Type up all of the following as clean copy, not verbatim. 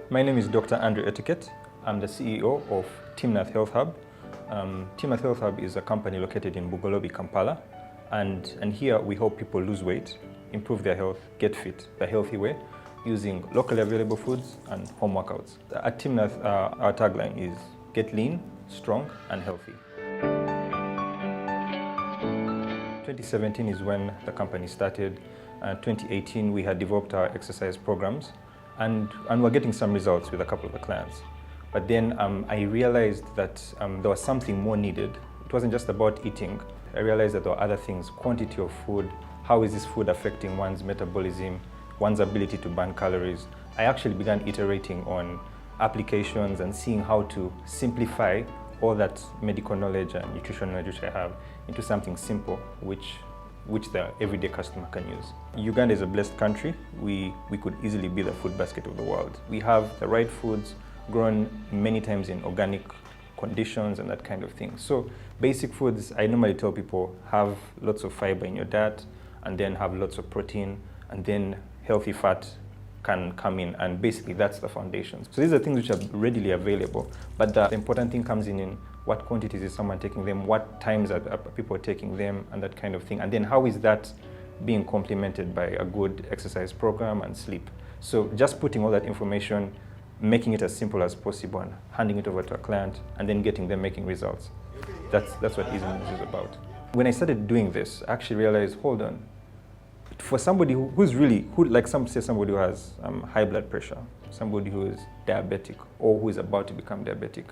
My name is Dr. Andrew Etiquette. I'm the CEO of Timnath Health Hub. Timnath Health Hub is a company located in Bugolobi, Kampala. And here we help people lose weight, improve their health, get fit the healthy way, using locally available foods and home workouts. At Timnath, our tagline is get lean, strong and healthy. 2017 is when the company started. 2018 we had developed our exercise programs and we're getting some results with a couple of the clients. But then I realized that there was something more needed. It wasn't just about eating. I realized that there were other things, quantity of food, how is this food affecting one's metabolism, one's ability to burn calories. I actually began iterating on applications and seeing how to simplify all that medical knowledge and nutrition knowledge which I have into something simple which the everyday customer can use. Uganda is a blessed country. We could easily be the food basket of the world. We have the right foods grown many times in organic conditions and that kind of thing. So basic foods, I normally tell people, have lots of fiber in your diet and then have lots of protein and then healthy fat can come in, and basically that's the foundation. So these are things which are readily available, but the important thing comes in what quantities is someone taking them, what times are people taking them, and that kind of thing. And then how is that being complemented by a good exercise program and sleep? So just putting all that information, making it as simple as possible and handing it over to a client and then getting them making results. That's what EasyMoves is about. When I started doing this, I actually realized, hold on, for somebody like somebody who has high blood pressure, somebody who is diabetic or who is about to become diabetic,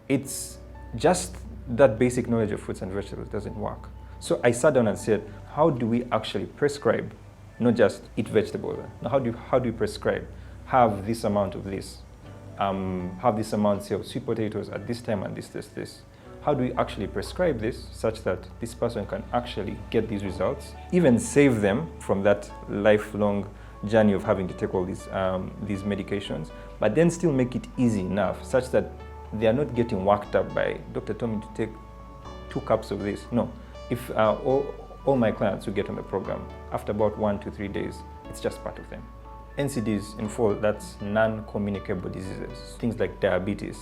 it's just that basic knowledge of fruits and vegetables doesn't work. So I sat down and said, how do we actually prescribe, not just eat vegetables? Now, how do we prescribe? Have this amount of this, have this amount, say, of sweet potatoes at this time and this. How do we actually prescribe this such that this person can actually get these results, even save them from that lifelong journey of having to take all these medications, but then still make it easy enough such that they are not getting worked up by, doctor told me to take 2 cups of this. No, if all my clients who get on the program, after about 1 to 3 days, it's just part of them. NCDs in full, that's non-communicable diseases. Things like diabetes,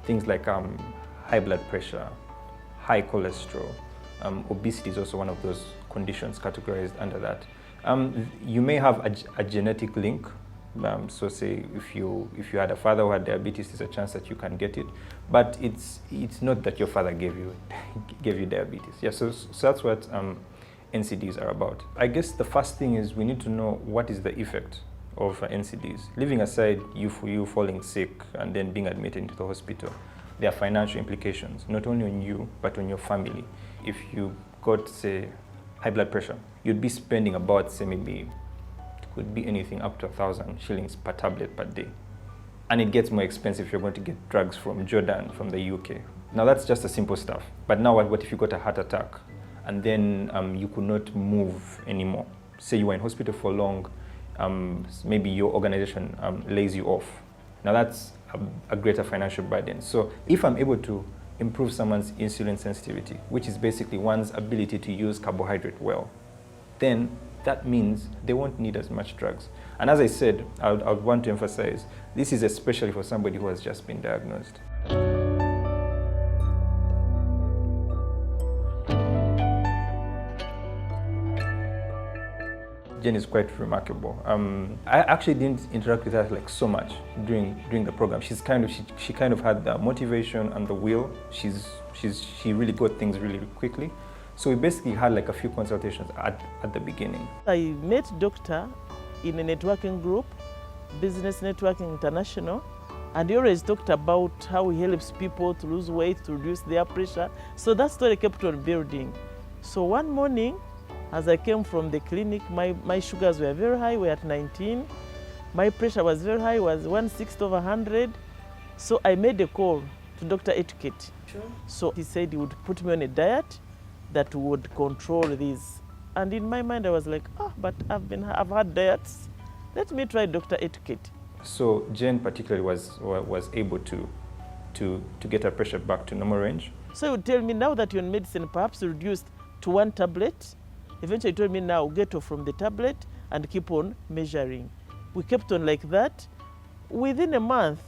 things like high blood pressure, high cholesterol. Obesity is also one of those conditions categorized under that. You may have a genetic link. So say if you had a father who had diabetes, there's a chance that you can get it. But it's not that your father gave you diabetes. Yeah, so that's what NCDs are about. I guess the first thing is we need to know what is the effect of NCDs. Leaving aside you falling sick and then being admitted into the hospital, there are financial implications, not only on you, but on your family. If you got, say, high blood pressure, you'd be spending about, say, maybe, it could be anything up to 1,000 shillings per tablet per day. And it gets more expensive if you're going to get drugs from Jordan, from the UK. Now that's just the simple stuff. But now what if you got a heart attack and then you could not move anymore? Say you were in hospital for long, maybe your organization lays you off. Now that's a greater financial burden. So if I'm able to improve someone's insulin sensitivity, which is basically one's ability to use carbohydrate well, then that means they won't need as much drugs. And as I said, I would want to emphasize, this is especially for somebody who has just been diagnosed. Jen is quite remarkable. I actually didn't interact with her like so much during the program. She kind of had the motivation and the will. She really got things really quickly. So we basically had like a few consultations at the beginning. I met Doctor in a networking group, Business Networking International, and he always talked about how he helps people to lose weight, to reduce their pressure. So that story kept on building. So one morning, as I came from the clinic, my sugars were very high, we were at 19. My pressure was very high, was 1/6/100. So I made a call to Dr. Etiquette. Sure. So he said he would put me on a diet that would control this. And in my mind, I was like, but I've had diets. Let me try Dr. Etiquette. So Jen particularly was able to get her pressure back to normal range. So he would tell me, now that you're on medicine, perhaps reduced to 1 tablet Eventually he told me, now get off from the tablet and keep on measuring. We kept on like that. Within a month,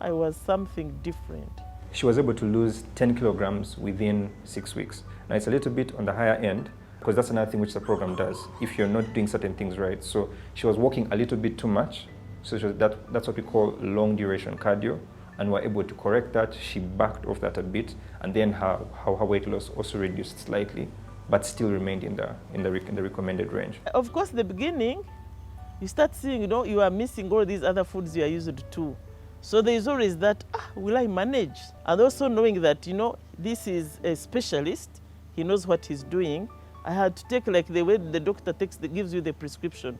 I was something different. She was able to lose 10 kilograms within 6 weeks. Now it's a little bit on the higher end, because that's another thing which the program does, if you're not doing certain things right. So she was walking a little bit too much, so that's what we call long duration cardio, and we're able to correct that. She backed off that a bit, and then her weight loss also reduced slightly, but still remained in the recommended range. Of course, the beginning, you start seeing, you are missing all these other foods you are used to. So there is always that, will I manage? And also knowing that, this is a specialist, he knows what he's doing. I had to take like the way the doctor gives you the prescription.